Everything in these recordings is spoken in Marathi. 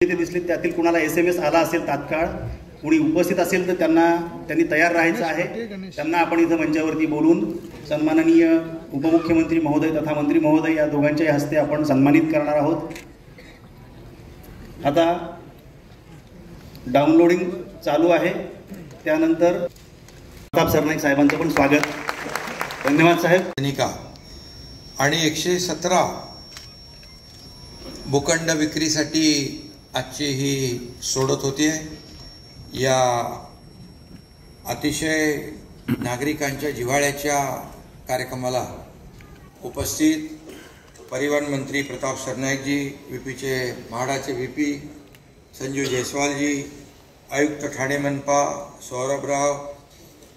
ते दिसले त्यातील कुणाला SMS आला असेल तात्काळ कोणी उपस्थित असेल तर त्यांनी तयार राहायचं आहे। त्यांना आपण इथं मंचावरती बोलून सन्माननीय उपमुख्यमंत्री महोदय तथा मंत्री महोदय या दोघांच्याही हस्ते आपण सन्मानित करणार आहोत। आता डाउनलोडिंग चालू आहे। त्यानंतर प्रताप सरनाईक साहेबांचं पण स्वागत। धन्यवाद साहेब। आणि 117 भूखंड विक्रीसाठी आजची ही सोडत होती। या अतिशय नागरिकांच्या जिव्हाळ्याच्या कार्यक्रमाला उपस्थित परिवहन मंत्री प्रताप सरनाईक जी, VPचे म्हाडाचे VP संजू जयस्वाल जी, आयुक्त ठाणे मनपा सौरभराव,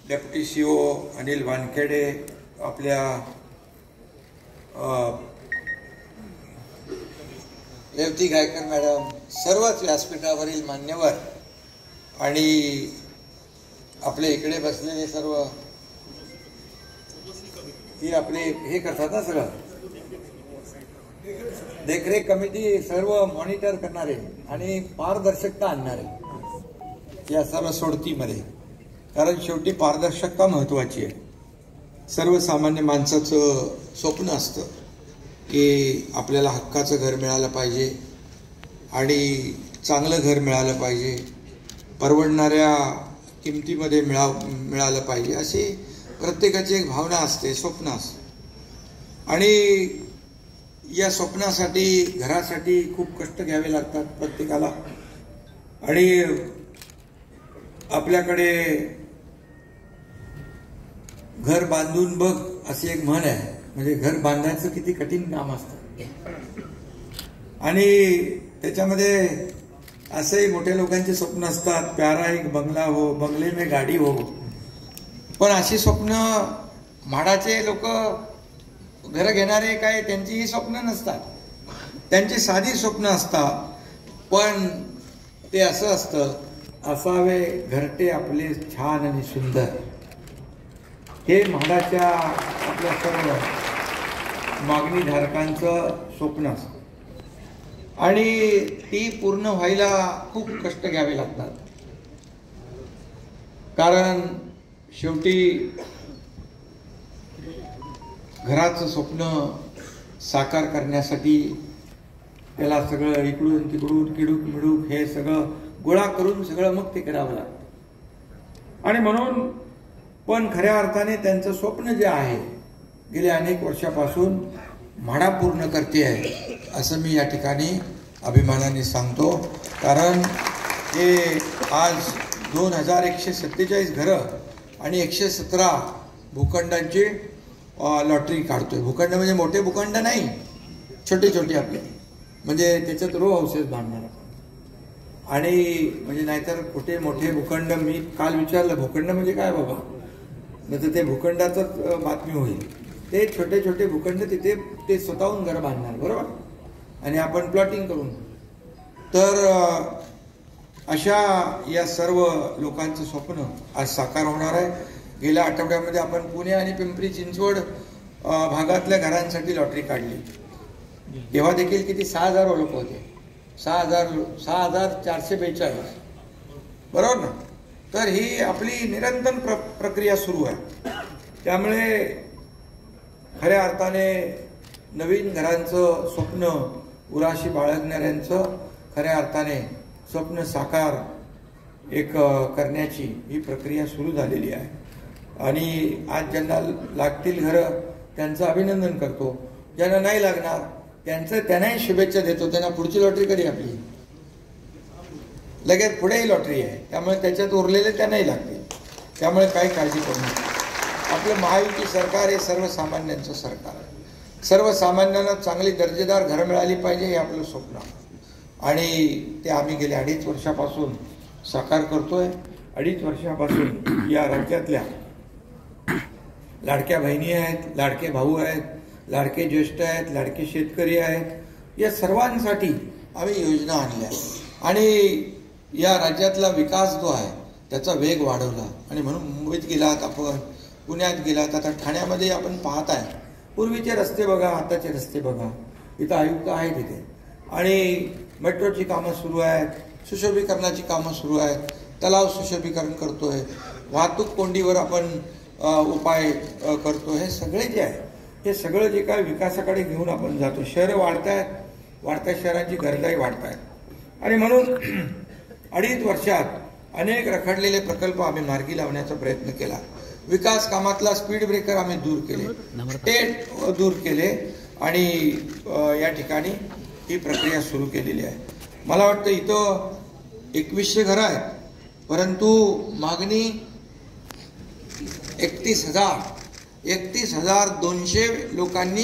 डेप्युटी CO अनिल वानखेडे, आपल्या रेवती गायकर मॅडम, सर्वच व्यासपीठावरील मान्यवर आणि आपले इकडे बसलेले सर्व ही आपले हे करतात ना, सगळं देखरेख कमिटी सर्व मॉनिटर करणारे आणि पारदर्शकता आणणारे या सर्व सोडतीमध्ये, कारण शेवटी पारदर्शकता महत्वाची आहे। सर्वसामान्य माणसाचं स्वप्न असतं की आपल्याला हक्काचं घर मिळालं पाहिजे आणि चांगलं घर मिळालं पाहिजे, परवडणाऱ्या किमतीमध्ये मिळालं पाहिजे, अशी प्रत्येकाची एक भावना असते, स्वप्न असते। आणि या स्वप्नासाठी घरासाठी खूप कष्ट घ्यावे लागतात प्रत्येकाला। आणि आपल्याकडे घर बांधून बघ अशी एक म्हण आहे, म्हणजे घर बांधायचं किती कठीण काम असतं। आणि त्याच्यामध्ये असेही मोठ्या लोकांचे स्वप्न असतात, प्यारा एक बंगला हो, बंगले में गाडी हो, पण अशी स्वप्न म्हाडाचे लोक घर घेणारे काय त्यांची ही स्वप्न नसतात, त्यांची साधी स्वप्न असतात। पण ते असं असतं, असावे घरटे आपले छान आणि सुंदर, हे म्हाडाच्या आपल्या सर्व मागणीधारकांचं स्वप्न असतं आणि ती पूर्ण व्हायला खूप कष्ट घ्यावे लागतात। कारण शेवटी घराचं स्वप्न साकार करण्यासाठी त्याला सगळं इकडून तिकडून किडूक मिडूक हे सगळं गोळा करून सगळं मग ते करावं लागतं। आणि म्हणून पण खऱ्या अर्थाने त्यांचं स्वप्न जे आहे गेल्या अनेक वर्षापासून म्हाडा पूर्ण करते आहे असं मी या ठिकाणी अभिमानाने सांगतो। कारण हे आज 2147 घरं आणि 117 भूखंडांची लॉटरी काढतोय। भूखंड म्हणजे मोठे भूखंड नाही, छोटे छोटे आपले, म्हणजे त्याच्यात रो हाऊसेस बांधणार। आणि म्हणजे नाहीतर कुठे मोठे भूखंड, मी काल विचारलं भूखंड म्हणजे काय बाबा, नाही तर ते भूखंडाचंच बातमी होईल। ते छोटे छोटे भूखंड तिथे ते स्वतःहून घर बांधणार, बरोबर, आणि आपण प्लॉटिंग करून। तर अशा या सर्व लोकांचं स्वप्न आज साकार होणार आहे। गेल्या आठवड्यामध्ये आपण पुणे आणि पिंपरी चिंचवड भागातल्या घरांसाठी लॉटरी काढली, तेव्हा देखील किती 6000 लोक होते, 6442, बरोबर ना। तर ही आपली निरंतर प्रक्रिया सुरू आहे। त्यामुळे खऱ्या अर्थाने नवीन घरांचं स्वप्न उराशी बाळगणाऱ्यांचं खऱ्या अर्थाने स्वप्न साकार एक करण्याची ही प्रक्रिया सुरू झालेली आहे। आणि आज ज्यांना लागतील घरं त्यांचं अभिनंदन करतो, ज्यांना नाही लागणार त्यांनाही शुभेच्छा देतो। त्यांना पुढची लॉटरी कधी आपली लगेच पुढेही लॉटरी आहे, त्यामुळे त्याच्यात उरलेले त्यांनाही लागतील, त्यामुळे काही काळजी करू नका। आपलं महायुती सरकार हे सर्वसामान्यांचं सरकार आहे। सर्वसामान्यांना चांगली दर्जेदार घरं मिळाली पाहिजे हे आपलं स्वप्न आहे आणि ते आम्ही गेल्या 2.5 वर्षापासून साकार करतोय। 2.5 वर्षापासून या राज्यातल्या लाडक्या बहिणी आहेत, लाडके भाऊ आहेत, लाडके ज्येष्ठ आहेत, लाडके शेतकरी आहेत, या सर्वांसाठी आम्ही योजना आणल्या आणि या राज्यातला विकास जो आहे त्याचा वेग वाढवला। आणि म्हणून मुंबईत गेलात आपण, पुण्यात गेलात, आता ठाण्यामध्ये आपण पाहताय पूर्वीचे रस्ते बघा, आताचे रस्ते बघा, इथं आयुक्त आहेत इथे, आणि मेट्रोची कामं सुरू आहेत, सुशोभीकरणाची कामं सुरू आहेत, तलाव सुशोभीकरण करतोय, वाहतूक कोंडीवर आपण उपाय करतो. हे सगळे जे आहे हे सगळं जे काय विकासाकडे घेऊन आपण जातो. शहरं वाढत आहेत, वाढत्या शहरांची गरजाही वाढत आहेत आणि म्हणून 2.5 वर्षात अनेक रखडलेले प्रकल्प आम्ही मार्गी लावण्याचा प्रयत्न केला. विकास कामातला स्पीड ब्रेकर आम्ही दूर केले, टेट दूर केले आणि या ठिकाणी ही प्रक्रिया सुरू केलेली आहे. मला वाटतं इथं 2100 घरं आहेत, परंतु मागणी 31,200 लोकांनी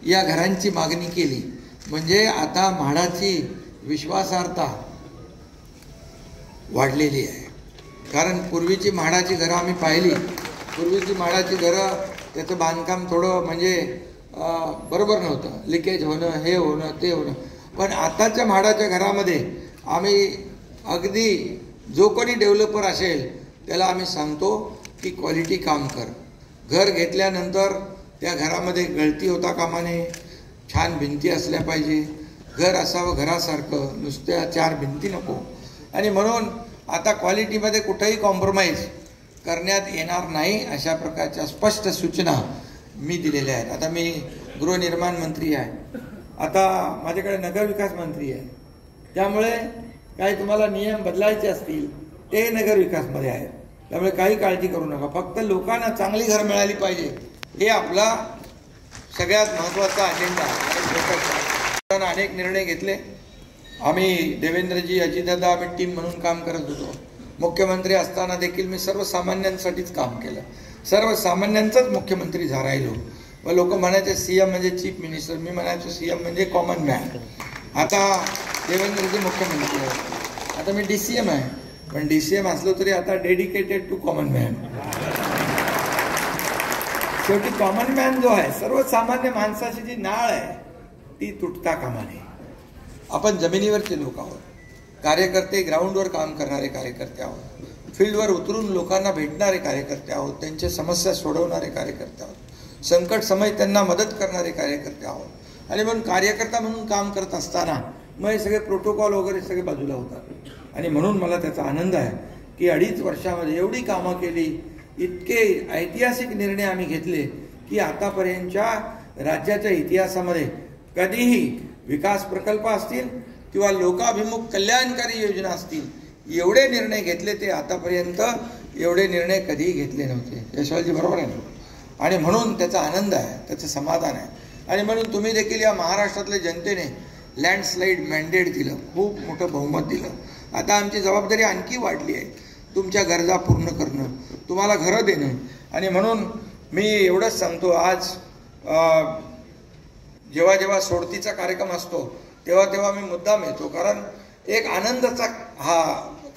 या घरांची मागणी केली. म्हणजे आता म्हाडाची विश्वासार्हता वाढलेली आहे. कारण पूर्वीची म्हाडाची घरं आम्ही पाहिली, पूर्वीची म्हाडाची घरं त्याचं बांधकाम थोडं म्हणजे बरोबर नव्हतं, लिकेज होणं, हे होणं, ते होणं. पण आताच्या म्हाडाच्या घरामध्ये आम्ही अगदी जो कोणी डेव्हलपर असेल त्याला आम्ही सांगतो की क्वालिटी काम कर. घर घेतल्यानंतर त्या घरामध्ये गळती होता कामा नये, छान भिंती असल्या पाहिजे, घर असावं घरासारखं, नुसत्या 4 भिंती नको. आणि म्हणून आता क्वालिटीमध्ये कुठेही कॉम्प्रोमाइज करण्यात येणार नाही अशा प्रकारच्या स्पष्ट सूचना मी दिलेल्या आहेत. आता मी गृहनिर्माण मंत्री आहे, आता माझ्याकडे नगरविकास मंत्री आहे, त्यामुळे काही तुम्हाला नियम बदलायचे असतील ते नगरविकासमध्ये आहेत. त्यामुळे काही काळजी करू नका, फक्त लोकांना चांगली घरं मिळाली पाहिजे हे आपला सगळ्यात महत्त्वाचा अजेंडा आहे. अनेक निर्णय घेतले आम्ही, देवेंद्रजी, अजितदादा, आम्ही टीम म्हणून काम करत होतो. मुख्यमंत्री असताना देखील मी सर्वसामान्यांसाठीच काम केलं, सर्वसामान्यांचाच मुख्यमंत्री राहिलो. व लोक म्हणायचे सीएम म्हणजे चीफ मिनिस्टर, मी म्हणायचो सीएम म्हणजे कॉमन मॅन. आता देवेंद्रजी मुख्यमंत्री आहेत, आता मी DCM आहे, पण DCM असलो तरी आता डेडिकेटेड टू कॉमन मॅन. शेवटी कॉमन मॅन जो आहे, सर्वसामान्य माणसाची जी नाळ आहे ती तुटता कामा नये. आपण जमिनीवरचे लोक आहोत, कार्यकर्ते, ग्राउंडवर काम करणारे कार्यकर्ते आहोत, फील्डवर उतरून लोकांना भेटणारे कार्यकर्ते आहोत, त्यांच्या समस्या सोडवणारे कार्यकर्ते आहोत, संकट समय त्यांना मदत करणारे कार्यकर्ते आहोत. आणि म्हणून कार्यकर्ता म्हणून काम करत असताना मग हे सगळे प्रोटोकॉल वगैरे सगळे बाजूला होतात. आणि म्हणून मला त्याचा आनंद आहे की 2.5 वर्षामध्ये एवढी कामं केली, इतके ऐतिहासिक निर्णय आम्ही घेतले की आतापर्यंतच्या राज्याच्या इतिहासामध्ये कधीही विकास प्रकल्प असतील किंवा लोकाभिमुख कल्याणकारी योजना असतील, एवढे निर्णय घेतले ते आतापर्यंत एवढे निर्णय कधीही घेतले नव्हते. यशवंतजी बरोबर आहे ना? आणि म्हणून त्याचा आनंद आहे, त्याचं समाधान आहे. आणि म्हणून तुम्ही देखील या महाराष्ट्रातल्या जनतेने लँडस्लाईड मॅन्डेट दिलं, खूप मोठं बहुमत दिलं. आता आमची जबाबदारी आणखी वाढली आहे, तुमच्या गरजा पूर्ण करणं, तुम्हाला घरं देणं. आणि म्हणून मी एवढंच सांगतो, आज जेव्हा जेव्हा सोडतीचा कार्यक्रम असतो तेव्हा तेव्हा मी मुद्दाम येतो, कारण एक आनंदाचा हा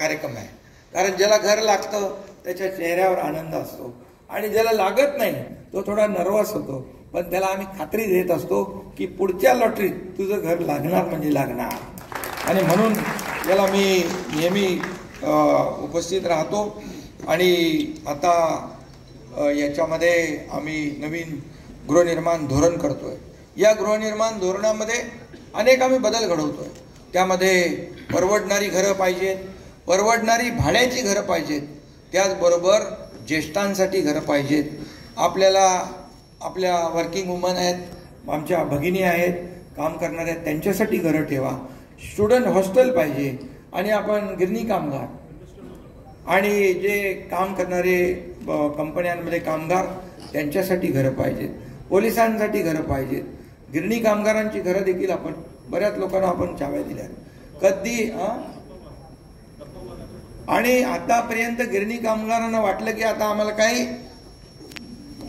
कार्यक्रम आहे. कारण ज्याला घर लागतं त्याच्या चेहऱ्यावर आनंद असतो आणि ज्याला लागत नाही तो थोडा नर्वस होतो. पण त्याला आम्ही खात्री देत असतो की पुढच्या लॉटरीत तुझं घर लागणार म्हणजे लागणार. आणि म्हणून याला मी नेहमी उपस्थित राहतो. आणि आता याच्यामध्ये आम्ही नवीन गृहनिर्माण धोरण करतोय. या गृहनिर्माण धोरणामध्ये अनेक आम्ही बदल घडवतोय. त्यामध्ये परवडणारी घरं पाहिजेत, परवडणारी भाड्याची घरं पाहिजेत, त्याचबरोबर ज्येष्ठांसाठी घरं पाहिजेत. आपल्याला आपल्या वर्किंग वुमन आहेत, आमच्या भगिनी आहेत, काम करणाऱ्या आहेत, त्यांच्यासाठी घरं ठेवा. स्टुडंट हॉस्टेल पाहिजे. आणि आपण गिरणी कामगार आणि जे काम करणारे कंपन्यांमध्ये कामगार त्यांच्यासाठी घरं पाहिजेत, पोलिसांसाठी घरं पाहिजेत, गिरणी कामगारांची घरं देखील आपण बऱ्याच लोकांना आपण चाव्या दिल्या कधी. आणि आतापर्यंत गिरणी कामगारांना वाटलं की आता आम्हाला काही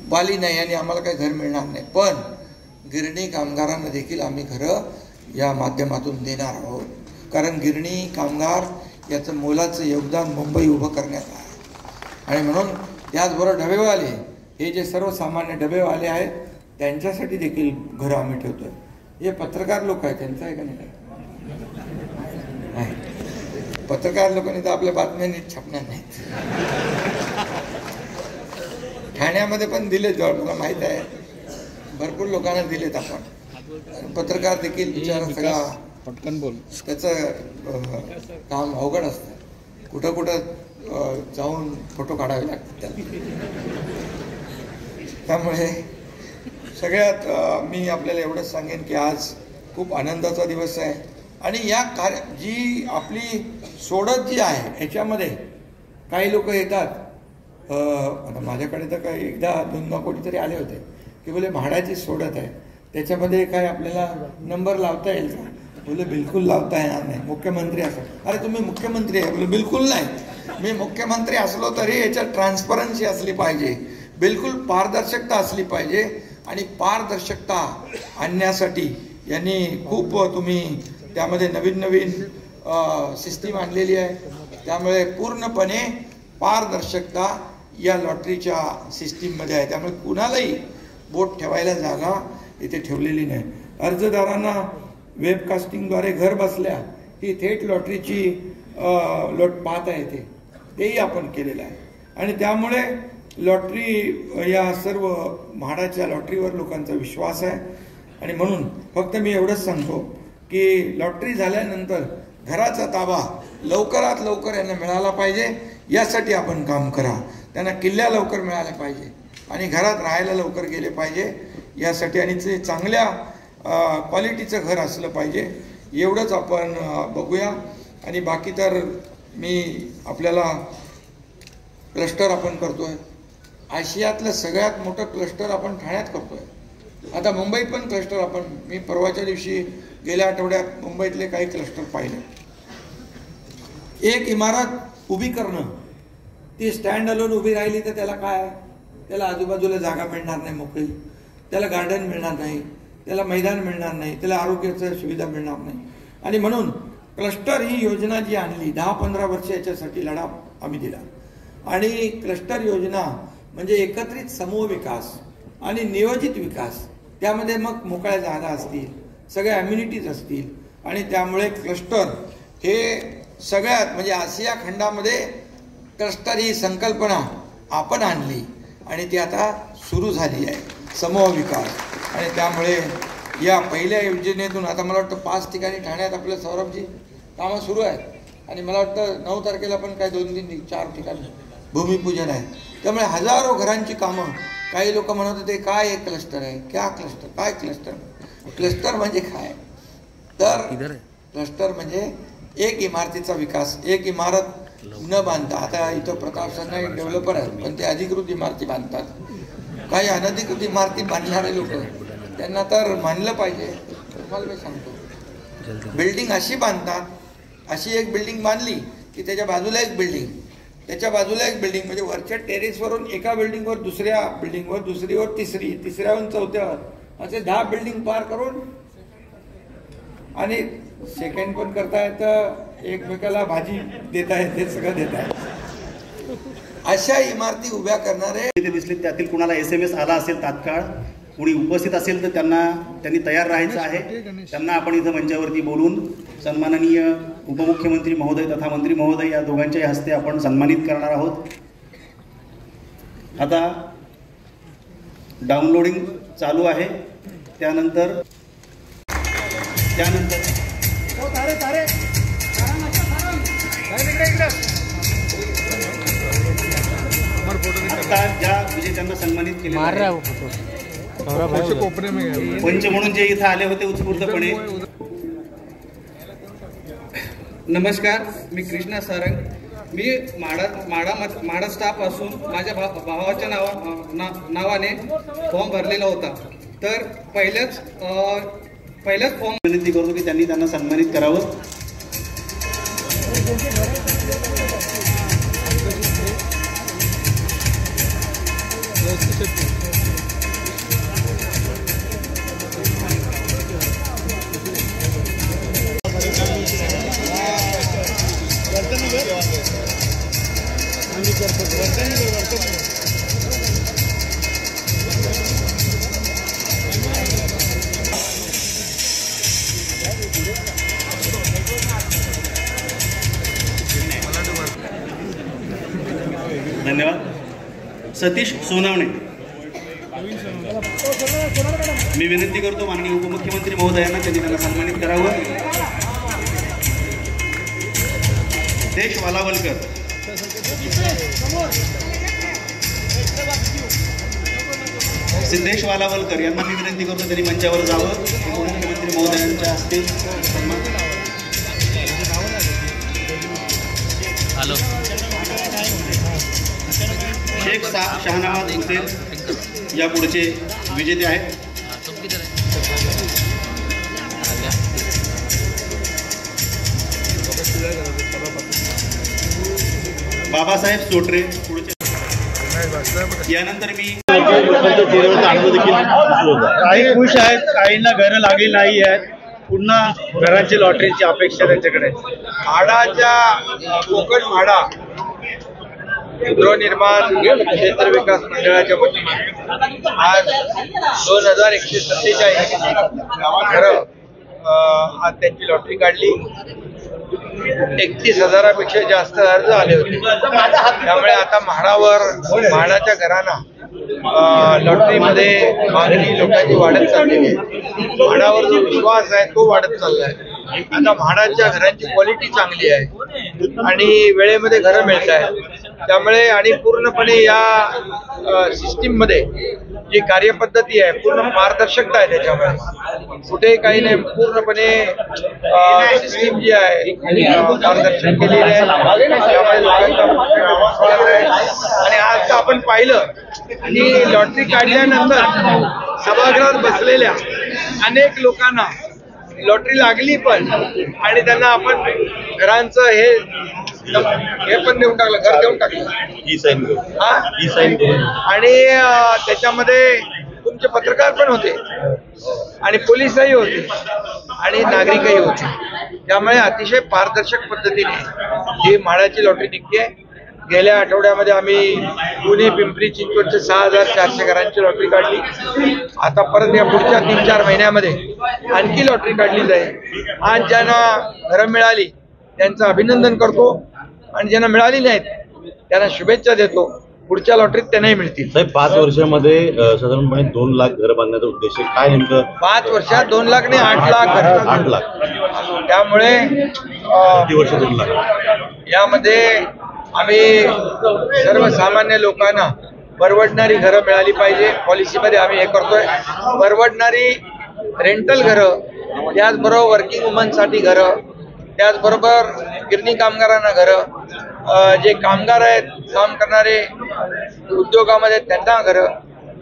बाली नाही आणि आम्हाला काही घर मिळणार नाही. पण गिरणी कामगारांना देखील आम्ही घरं या माध्यमातून देणार आहोत. कारण गिरणी कामगार याचं मोलाचं योगदान मुंबई उभं करण्यात आहे. आणि म्हणून त्याचबरोबर डबेवाले, हे जे सर्वसामान्य डबेवाले आहेत त्यांच्यासाठी देखील घरं आम्ही ठेवतोय. हे पत्रकार लोक आहेत, त्यांचं आहे का नाही? पत्रकार लोकांनी तर आपल्या बातम्या नीट छापणार नाहीत. ठाण्यामध्ये पण दिले, जवळ मला माहित आहे, भरपूर लोकांना दिलेत आपण. पत्रकार देखील बिचारा सगळा पटकन बोल. त्याचं काम अवघड असतं. कुठं कुठं जाऊन फोटो काढावे लागतात त्याला. त्यामुळे सगळ्यात मी आपल्याला एवढंच सांगेन की आज खूप आनंदाचा दिवस आहे. आणि या जी आपली सोडत जी आहे ह्याच्यामध्ये काही लोक येतात. आता माझ्याकडे तर काही एकदा 2 कोणीतरी आले होते की बोले म्हाडाची सोडत आहे, त्याच्यामध्ये काय आपल्याला नंबर लावता येईल का? बोले बिलकुल लावता येणार नाही, मुख्यमंत्री असं. अरे तुम्ही मुख्यमंत्री आहे? बोले बिलकुल नाही, मी मुख्यमंत्री असलो तरी याच्यात ट्रान्सपरन्सी असली पाहिजे, बिलकुल पारदर्शकता असली पाहिजे. आणि पारदर्शकता आणण्यासाठी यांनी खूप तुम्ही त्यामध्ये नवीन नवीन सिस्टीम आणलेली आहे. त्यामुळे पूर्णपणे पारदर्शकता या लॉटरीच्या सिस्टीममध्ये आहे. त्यामुळे कुणालाही बोट ठेवायला जागा इथे ठेवलेली नाही. अर्जदारांना वेबकास्टिंगद्वारे घर बसल्या ही थेट लॉटरीची लोट पाहता येते, तेही आपण केलेलं आहे. आणि त्यामुळे लॉटरी या सर्व म्हाडाच्या लॉटरीवर लोकांचा विश्वास आहे. आणि म्हणून फक्त मी एवढंच सांगतो की लॉटरी झाल्यानंतर घराचा ताबा लवकरात लवकर यांना मिळाला पाहिजे, यासाठी आपण काम करा. त्यांना किल्ल्या लवकर मिळाल्या पाहिजे आणि घरात राहायला लवकर गेले पाहिजे यासाठी. आणि ते चांगल्या क्वालिटीचं घर असलं पाहिजे, एवढंच आपण बघूया. आणि बाकी तर मी आपल्याला क्लस्टर आपण करतोय, आशियातलं सगळ्यात मोठं क्लस्टर आपण ठाण्यात करतोय. आता मुंबईत पण क्लस्टर आपण, मी परवाच्या दिवशी गेल्या आठवड्यात मुंबईतले काही क्लस्टर पाहिले. एक इमारत उभी करणं, ती स्टँड अलोन उभी राहिली तर त्याला काय, त्याला आजूबाजूला जागा मिळणार नाही मोकळी, त्याला गार्डन मिळणार नाही, त्याला मैदान मिळणार नाही, त्याला आरोग्याच्या सुविधा मिळणार नाही. आणि म्हणून क्लस्टर ही योजना जी आणली 10-15 वर्ष याच्यासाठी लढा आम्ही दिला. आणि क्लस्टर योजना म्हणजे एकत्रित समूह विकास आणि नियोजित विकास, त्यामध्ये मग मोकळ्या जागा असतील, सगळ्या अम्युनिटीज असतील. आणि त्यामुळे क्लस्टर हे सगळ्यात म्हणजे आशिया खंडामध्ये क्लस्टर ही संकल्पना आपण आणली आणि ती आता सुरू झाली आहे, समूह विकास. आणि त्यामुळे या पहिल्या योजनेतून आता मला वाटतं 5 ठिकाणी ठाण्यात आपल्या सौरभजी कामं सुरू आहेत. आणि मला वाटतं 9 तारखेला पण काय 2-3-4 ठिकाणी भूमिपूजन आहे. त्यामुळे हजारो घरांची कामं. काही लोक म्हणत होते काय एक क्लस्टर आहे, क्या क्लस्टर, काय क्लस्टर. क्लस्टर म्हणजे काय, तर क्लस्टर म्हणजे एक इमारतीचा विकास, एक इमारत न बांधता. आता इथं प्रताप सरनाईक एक डेव्हलपर आहेत, पण ते अधिकृत इमारती बांधतात. काही अनधिकृत इमारती बांधणारे लोक, त्यांना तर मानलं पाहिजे. तुम्हाला मी सांगतो, बिल्डिंग अशी बांधतात, अशी एक बिल्डिंग बांधली की त्याच्या बाजूला एक बिल्डिंग, त्याच्या बाजूला एक बिल्डिंग, म्हणजे वरच्या टेरेसवरून एका बिल्डिंगवर दुसऱ्या बिल्डिंगवर, दुसरीवर तिसरी, तिसऱ्यावरून चौथ्यावर, असे 10 बिल्डिंग पार करून आणि सेकंड पण करता येतं, एकमेकाला भाजी देता येते, सगळं देता येतं. अशा इमारती उभ्या करणारे ते दिसले. त्यातील कुणाला SMS आला असेल तात्काळ, कुणी उपस्थित असेल तर त्यांनी तयार राहायचं आहे. त्यांना आपण इथं मंचावरती बोलून सन्माननीय उपमुख्यमंत्री महोदय तथा मंत्री महोदय या दोघांच्याही हस्ते आपण सन्मानित करणार आहोत. आता डाउनलोडिंग चालू आहे. त्यानंतर आता ज्या विजेत्यांना सन्मानित केले पंच म्हणून जे इथं आले होते उत्स्फूर्तपणे. नमस्कार, मी कृष्णा सारंग. मी माडा स्टाफ असून माझ्या भावाच्या नावाने फॉर्म भरलेला होता. तर पहिल्याच फॉर्म विनंती करतो की त्यांना सन्मानित करावं. धन्यवाद. सतीश सोनावणे. मी विनंती करतो माननीय उपमुख्यमंत्री महोदयांना त्यांना सन्मानित करावं. सिद्धेश वालावलकर, सिद्धेश वालावलकर यांना मी विनंती करतो त्यांनी मंचावर जावं. मुख्यमंत्री महोदयांच्या हस्ते सन्मान. शेख शहानवाज हुसेन या पुढचे विजेते आहेत. बाबासाहेब सोटरे पुढचे. यानंतर मी काही खुश आहेत, काहींना घरं लागली नाही आहेत. पुन्हा घरांची लॉटरीची अपेक्षा त्यांच्याकडे. म्हाडाच्या कोकण म्हाडा गृहनिर्माण क्षेत्र विकास मंडळाच्या वतीने आज 2147 घरं आज त्यांची लॉटरी काढली. 31,000पेक्षा जास्त अर्ज आले होते. त्यामुळे आता म्हाडाच्या घरांना लॉटरीमध्ये मागणी लोकांची वाढत चाललेली आहे. म्हाडावर जो विश्वास आहे तो वाढत चाललाय. आता म्हाडाच्या घरांची क्वालिटी चांगली आहे आणि वेळेमध्ये घरं मिळत आहेत. त्यामुळे आणि पूर्णपणे या सिस्टीममध्ये जी कार्यपद्धती आहे पूर्ण पारदर्शकता आहे. त्याच्यामुळे कुठे काही नाही, पूर्णपणे सिस्टीम जी आहे पारदर्शक केलेली आहे. त्यामुळे लोकांचा विश्वास आहे. आणि आज आपण पाहिलं की लॉटरी काढल्यानंतर सभागृहात बसलेल्या अनेक लोकांना लॉटरी लागली पण आणि त्यांना आपण घरांचं हे पण देऊन टाकलं, घर देऊन टाकलं, ई साईन आणि त्याच्यामध्ये तुमचे पत्रकार पण होते आणि पोलीसही होते आणि नागरिकही होते. त्यामुळे अतिशय पारदर्शक पद्धतीने ही म्हाडाची लॉटरी निघते. गेल्या आठवड्यामध्ये आम्ही पुणे पिंपरी चिंचवडच्या 6,400 घरांची लॉटरी काढली. आता परत या पुढच्या 3-4 महिन्यामध्ये आणखी लॉटरी काढली जाईल. आज ज्यांना घरं मिळाली त्यांचं अभिनंदन करतो आणि ज्यांना मिळाली नाहीत त्यांना शुभेच्छा देतो. पुढच्या लॉटरीत त्यांनाही मिळतील. साहेब 5 वर्षामध्ये साधारणपणे 2 लाख घरं बांधण्याचा उद्देश आहे. काय नेमकं 5 वर्षात 2 लाख नाही 8 लाख 8 लाख. त्यामुळे वर्ष 2 लाख. यामध्ये आम्ही सर्वसामान्य लोकांना परवडणारी घरं मिळाली पाहिजे. पॉलिसीमध्ये आम्ही हे करतोय. परवडणारी रेंटल घरं, त्याचबरोबर वर्किंग वुमनसाठी घरं, त्याचबरोबर गिरणी कामगारांना घरं, जे कामगार आहेत काम करणारे उद्योगामध्ये त्यांना घरं,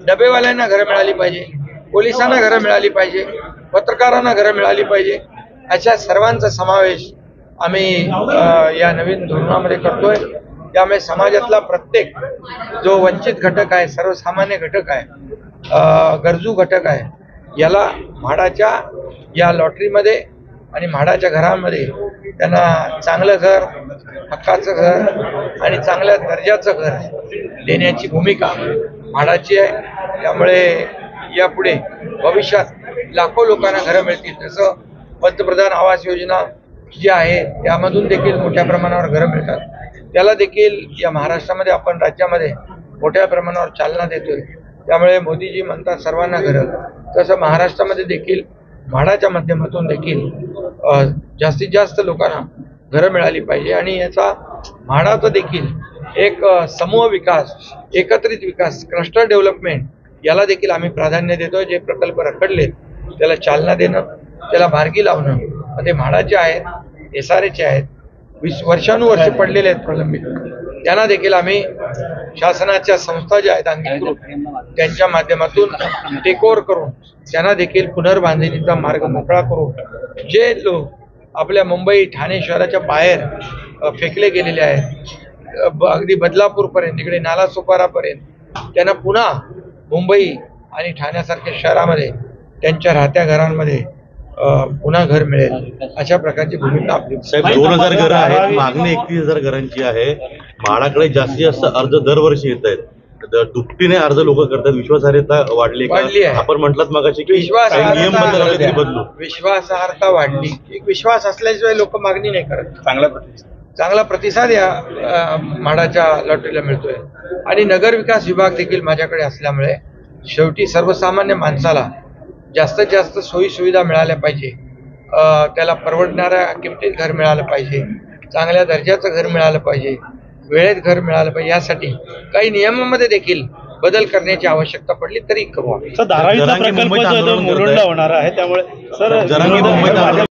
डबेवाल्यांना घरं मिळाली पाहिजे, पोलिसांना घरं मिळाली पाहिजे, पत्रकारांना घरं मिळाली पाहिजे. अशा सर्वांचा समावेश आम्ही या नवीन धोरणामध्ये करतोय. त्यामुळे समाजातला प्रत्येक जो वंचित घटक आहे, सर्वसामान्य घटक आहे, गरजू घटक आहे, याला म्हाडाच्या या लॉटरीमध्ये आणि म्हाडाच्या घरामध्ये त्यांना चांगलं घर, हक्काचं घर आणि चांगल्या दर्जाचं घर देण्याची भूमिका म्हाडाची आहे. त्यामुळे यापुढे भविष्यात लाखो लोकांना घरं मिळतील. जसं पंतप्रधान आवास योजना जी आहे त्यामधून देखील मोठ्या प्रमाणावर घरं मिळतात. त्याला देखील या महाराष्ट्रामध्ये आपण राज्यामध्ये मोठ्या प्रमाणावर चालना देतोय. त्यामुळे मोदीजी म्हणतात सर्वांना घरं, तसं महाराष्ट्रामध्ये देखील म्हाडाच्या माध्यमातून देखील जास्तीत जास्त लोकांना घरं मिळाली पाहिजे. आणि याचा म्हाडाचा देखील एक समूह विकास, एकत्रित विकास, क्लस्टर डेव्हलपमेंट याला देखील आम्ही प्राधान्य देतोय. जे प्रकल्प रखडले त्याला चालना देणं, त्याला मार्गी लावणं, ते म्हाडाचे आहेत, SRAचे आहेत, वर्षानुवर्षे पडलेले आहेत प्रलंबित, त्यांना देखील आम्ही शासनाच्या संस्था ज्या आहेत अंगीकृत त्यांच्या माध्यमातून टेकओव्हर करून त्यांना देखील पुनर्बांधणीचा मार्ग मोकळा करून जे लोक आपल्या मुंबई ठाणे शहराच्या बाहेर फेकले गेलेले आहेत, अगदी बदलापूरपर्यंत, इकडे नालासोपारापर्यंत, त्यांना पुन्हा मुंबई आणि ठाण्यासारख्या शहरामध्ये त्यांच्या राहत्या घरांमध्ये पुन्हा घर मिळेल अशा प्रकारची भूमिका आपली. साहेब 2,000 घरं आहेत, मागणी 31,000 घरांची आहे. म्हाडाकडे जास्तीत जास्त अर्ज दरवर्षी येत आहेत. दुपटीने अर्ज लोक करतात. विश्वासार्हता वाढली आहे. आपण म्हटलं मगाशी की नियम बदलू, विश्वासार्हता वाढली. एक विश्वास असल्याशिवाय लोक मागणी नाही करत. चांगला प्रतिसाद या म्हाडाच्या लॉटरीला मिळतोय. आणि नगरविकास विभाग देखील माझ्याकडे असल्यामुळे शेवटी सर्वसामान्य माणसाला जास्तीत जास्त सोयी सुविधा मिळाल्या पाहिजे, त्याला परवडणाऱ्या किमतीत घर मिळालं पाहिजे, चांगल्या दर्जाचं घर मिळालं पाहिजे, वेळेत घर मिळालं पाहिजे, यासाठी काही नियमामध्ये देखील बदल करण्याची आवश्यकता पडली तरी करू. धारावीचा जरांगे प्रकल्प मुंबईत जो आंदोलन मुलुंडला होणार आहे त्यामुळे सर जरांगे मुंबईत